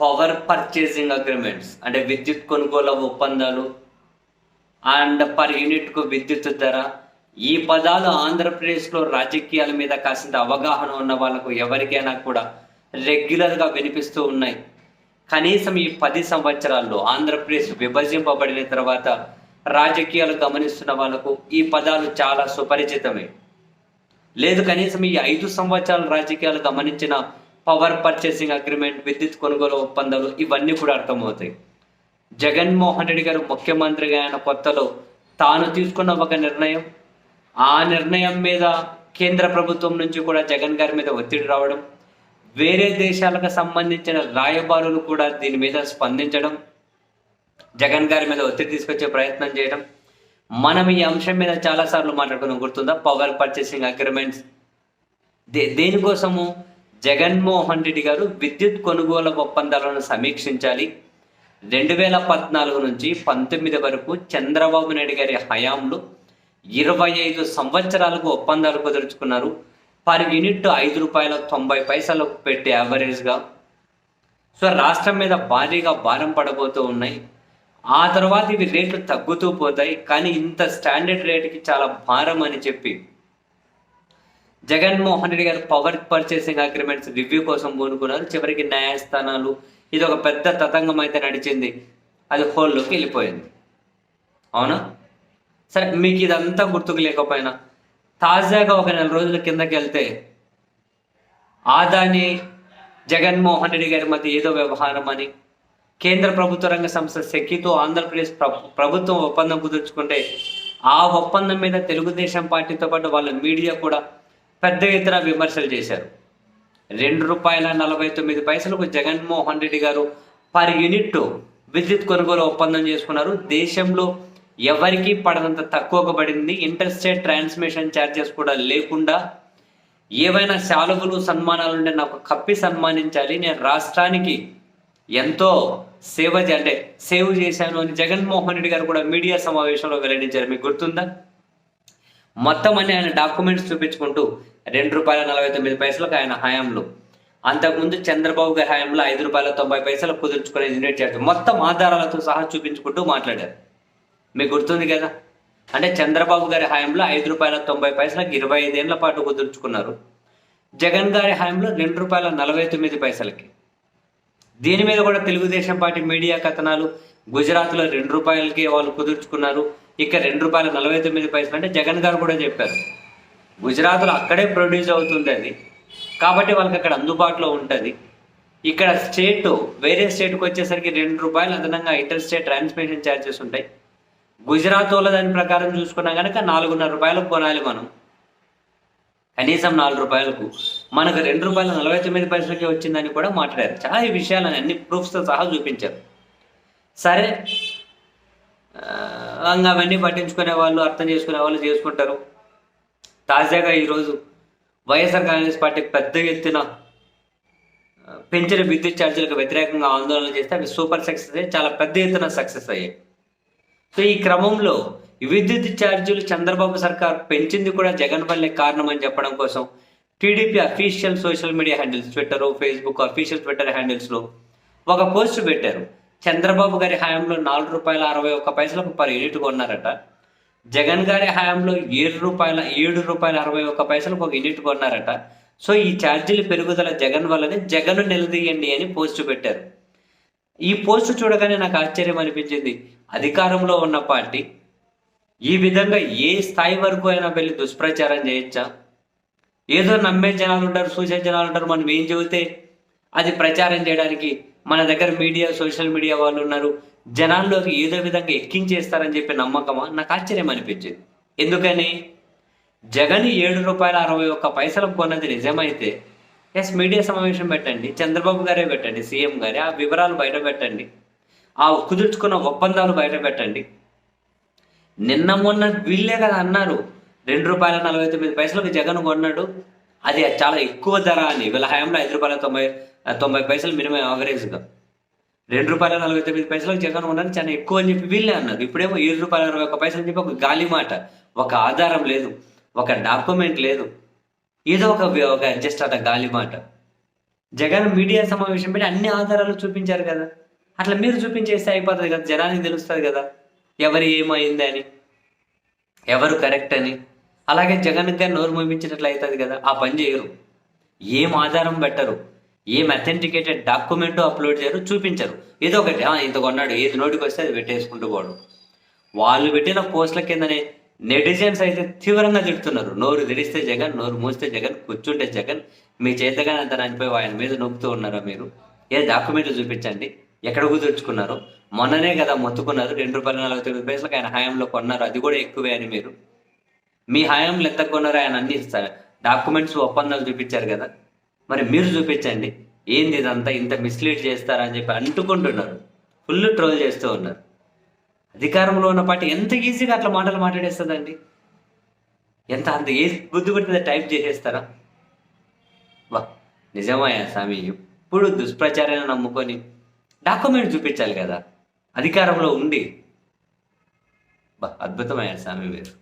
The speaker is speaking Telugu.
పవర్ పర్చేసింగ్ అగ్రిమెంట్స్ అంటే విద్యుత్ కొనుగోలు ఒప్పందాలు అండ్ పర్ యూనిట్కు విద్యుత్ ధర. ఈ పదాలు ఆంధ్రప్రదేశ్లో రాజకీయాల మీద కాసింత అవగాహన ఉన్న వాళ్ళకు ఎవరికైనా కూడా రెగ్యులర్గా వినిపిస్తూ ఉన్నాయి. కనీసం ఈ 10 సంవత్సరాల్లో ఆంధ్రప్రదేశ్ విభజింపబడిన తర్వాత రాజకీయాలు గమనిస్తున్న వాళ్ళకు ఈ పదాలు చాలా సుపరిచితమే. లేదు కనీసం ఈ 5 సంవత్సరాల రాజకీయాలు గమనించిన పవర్ పర్చేసింగ్ అగ్రిమెంట్, విద్యుత్ కొనుగోలు ఒప్పందాలు ఇవన్నీ కూడా అర్థమవుతాయి. జగన్మోహన్ రెడ్డి గారు ముఖ్యమంత్రిగా అయిన కొత్తలో తాను తీసుకున్న ఒక నిర్ణయం, ఆ నిర్ణయం మీద కేంద్ర ప్రభుత్వం నుంచి కూడా జగన్ గారి మీద ఒత్తిడి రావడం, వేరే దేశాలకు సంబంధించిన రాయబారులు కూడా దీని మీద స్పందించడం, జగన్ గారి మీద ఒత్తిడి తీసుకొచ్చే ప్రయత్నం చేయడం. మనం ఈ అంశం మీద చాలాసార్లు మాట్లాడుకున్నాం, గుర్తుందా? పవర్ పర్చేసింగ్ అగ్రిమెంట్స్ దేనికోసము? జగన్మోహన్ రెడ్డి గారు విద్యుత్ కొనుగోలు ఒప్పందాలను సమీక్షించాలి. 2014 నుంచి 19 వరకు చంద్రబాబు నాయుడు గారి హయాంలో 25 సంవత్సరాలకు ఒప్పందాలు కుదుర్చుకున్నారు. పర్ యూనిట్ ₹5.90 పెట్టి యావరేజ్గా. సో రాష్ట్రం మీద భారీగా భారం పడబోతూ ఉన్నాయి. ఆ తర్వాత ఇవి రేట్లు తగ్గుతూ పోతాయి, కానీ ఇంత స్టాండర్డ్ రేటుకి చాలా భారం అని చెప్పి జగన్మోహన్ రెడ్డి గారు పవర్ పర్చేసింగ్ అగ్రిమెంట్స్ రివ్యూ కోసం పూనుకున్నారు. చివరికి న్యాయస్థానాలు ఇది ఒక పెద్ద తతంగం అయితే నడిచింది, అది హోల్లోకి వెళ్ళిపోయింది. అవునా? సరే, మీకు ఇదంతా గుర్తుకు లేకపోయినా తాజాగా ఒక 4 రోజుల కిందకి వెళ్తే ఆదాని జగన్మోహన్ రెడ్డి గారి మధ్య ఏదో వ్యవహారం అని కేంద్ర ప్రభుత్వ రంగ సంస్థ సెకీతో ఆంధ్రప్రదేశ్ ప్రభుత్వం ఒప్పందం కుదుర్చుకుంటే ఆ ఒప్పందం మీద తెలుగుదేశం పార్టీతో పాటు వాళ్ళ మీడియా కూడా పెద్ద ఎత్తున విమర్శలు చేశారు. ₹2.49 జగన్మోహన్ రెడ్డి గారు పర్ యూనిట్ విద్యుత్ కొనుగోలు ఒప్పందం చేసుకున్నారు. దేశంలో ఎవరికీ పడనంత తక్కువగా పడింది. ఇంటర్ స్టేట్ ట్రాన్స్మిషన్ ఛార్జెస్ కూడా లేకుండా ఏవైనా శాలువలు సన్మానాలు ఉంటే నాకు కప్పి సన్మానించాలి, నేను రాష్ట్రానికి ఎంతో సేవ్ చేశాను అని జగన్మోహన్ రెడ్డి గారు కూడా మీడియా సమావేశంలో వెల్లడించారు. మీకు గుర్తుందా? మొత్తం అన్ని ఆయన డాక్యుమెంట్స్ చూపించుకుంటూ ₹2.49 ఆయన హయాంలో, అంతకుముందు చంద్రబాబు గారి హయాంలో ₹5.90 కుదుర్చుకునే యూనిట్ ఛార్జ్ మొత్తం ఆధారాలతో సహా చూపించుకుంటూ మాట్లాడారు. మీకు గుర్తుంది కదా? అంటే చంద్రబాబు గారి హయాంలో ₹5.90 25 ఏళ్ల పాటు కుదుర్చుకున్నారు. జగన్ గారి హయాంలో ₹2.49. దీని మీద కూడా తెలుగుదేశం పార్టీ మీడియా కథనాలు, గుజరాత్లో ₹2కి వాళ్ళు కుదుర్చుకున్నారు, ఇక్కడ ₹2.49 అంటే జగన్ గారు కూడా చెప్పారు గుజరాత్లో అక్కడే ప్రొడ్యూస్ అవుతుంది అది, కాబట్టి వాళ్ళకి అక్కడ అందుబాటులో ఉంటుంది. ఇక్కడ వేరే స్టేట్కి వచ్చేసరికి ₹2 అదనంగా ఇంటర్ స్టేట్ ట్రాన్స్మిషన్ ఛార్జెస్ ఉంటాయి. గుజరాత్ వాళ్ళ దాని ప్రకారం చూసుకున్నా కనుక ₹4.5 కొనాలి మనం, కనీసం ₹4 మనకు ₹2.49 వచ్చిందని కూడా మాట్లాడారు. చాలా ఈ విషయాలని అన్ని ప్రూఫ్స్తో సహా చూపించారు. సరే, అవన్నీ పట్టించుకునే వాళ్ళు, అర్థం చేసుకునే వాళ్ళు చేసుకుంటారు. తాజాగా ఈరోజు వైఎస్ఆర్ కాంగ్రెస్ పార్టీ పెద్ద ఎత్తున పెంచిన విద్యుత్ ఛార్జీలకు వ్యతిరేకంగా ఆందోళన చేస్తే అవి సూపర్ సక్సెస్ అయ్యాయి, చాలా పెద్ద ఎత్తున సక్సెస్ అయ్యాయి. సో ఈ క్రమంలో విద్యుత్ ఛార్జీలు చంద్రబాబు సర్కార్ పెంచింది కూడా జగన్ వల్లే కారణం అని చెప్పడం కోసం TDP official social media handles, twitter, facebook official twitter హ్యాండిల్స్లో ఒక పోస్ట్ పెట్టారు. చంద్రబాబు గారి హయాంలో ₹4.61 పర్ యూనిట్ కొన్నారట. జగన్ గారి హయాంలో ₹7.61 ఒక యూనిట్ కొన్నారట. సో ఈ ఛార్జీల పెరుగుదల జగన్ వల్లనే, జగన్ నిలదీయండి అని పోస్ట్ పెట్టారు. ఈ పోస్ట్ చూడగానే నాకు ఆశ్చర్యం అనిపించింది. అధికారంలో ఉన్న పార్టీ ఈ విధంగా ఏ స్థాయి వరకు అయినా వెళ్ళి దుష్ప్రచారం చేయొచ్చా? ఏదో నమ్మే జనాలు ఉంటారు, చూసే జనాలు ఉంటారు, మనం ఏం చెబితే అది ప్రచారం చేయడానికి మన దగ్గర మీడియా, సోషల్ మీడియా వాళ్ళు ఉన్నారు, జనాల్లోకి ఏదో విధంగా ఎక్కించేస్తారని చెప్పి నమ్మకమా? నాకు ఆశ్చర్యం అనిపించింది. ఎందుకని? జగన్ ₹7.61 కొన్నది నిజమైతే మీడియా సమావేశం పెట్టండి, చంద్రబాబు గారే పెట్టండి, సీఎం గారే ఆ వివరాలు బయట పెట్టండి, ఆ కుదుర్చుకున్న ఒప్పందాలు బయట పెట్టండి. నిన్న మొన్న వీళ్ళే కదా అన్నారు ₹2.49 జగన్ కొన్నాడు, అది చాలా ఎక్కువ ధర అని. వీళ్ళ హయాంలో ₹5.90 మినిమం యావరేజ్గా, ₹2.49 జగన్ కొన్నాడు చాలా ఎక్కువ అని చెప్పి వీళ్ళే అన్నారు. ఇప్పుడేమో ₹7.61 అని చెప్పి ఒక గాలి మాట, ఒక ఆధారం లేదు, ఒక డాక్యుమెంట్ లేదు, ఏదో ఒక జస్ట్ అట గాలి మాట. జగన్ మీడియా సమావేశం పెట్టి అన్ని ఆధారాలు చూపించారు కదా. అట్లా మీరు చూపించేస్తే అయిపోతుంది కదా, జనానికి తెలుస్తుంది కదా ఎవరు ఏమైంది అని, ఎవరు కరెక్ట్ అని. అలాగే జగన్ గారు నోరు మూపించినట్లు అవుతుంది కదా. ఆ పని చేయరు, ఏం ఆధారం పెట్టరు, ఏం అథెంటికేటెడ్ డాక్యుమెంట్ అప్లోడ్ చేయరు, చూపించరు. ఏదో ఒకటి ఇంత కొన్నాడు, ఏది నోటికి వస్తే అది పెట్టేసుకుంటూ పోవడం. వాళ్ళు పెట్టిన పోస్టుల కిందనే నెటిజన్స్ అయితే తీవ్రంగా తిడుతున్నారు. నోరు తెరిస్తే జగన్, నోరు మూస్తే జగన్, కూర్చుంటే జగన్, మీ చేతగానే అంత రానిపోయి ఆయన మీద నొప్పుతూ ఉన్నారా మీరు? ఏ డాక్యుమెంట్లు చూపించండి, ఎక్కడ కుదుర్చుకున్నారు? మొన్ననే కదా మొత్తుకున్నారు, ₹2.49 ఆయన హయాంలో కొన్నారు, అది కూడా ఎక్కువే అని. మీరు మీ హయాంలో ఎంత కొన్నారో ఆయన అన్ని డాక్యుమెంట్స్ ఒప్పందాలు చూపించారు కదా. మరి మీరు చూపించండి, ఏంది ఇదంతా, ఇంత మిస్లీడ్ చేస్తారని చెప్పి అంటుకుంటున్నారు, ఫుల్ ట్రోల్ చేస్తూ ఉన్నారు. అధికారంలో ఉన్న పార్టీ ఎంత ఈజీగా అట్లా మాటలు మాట్లాడేస్తుందండి. అంత ఏ బుద్ధి పట్టిందో టైప్ చేసేస్తారా? వా, నిజమయ్యా స్వామి, ఇప్పుడు దుష్ప్రచారాన్ని నమ్ముకొని డాక్యుమెంట్ చూపించాలి కదా అధికారంలో ఉండి. అద్భుతమయ్యా స్వామి మీరు.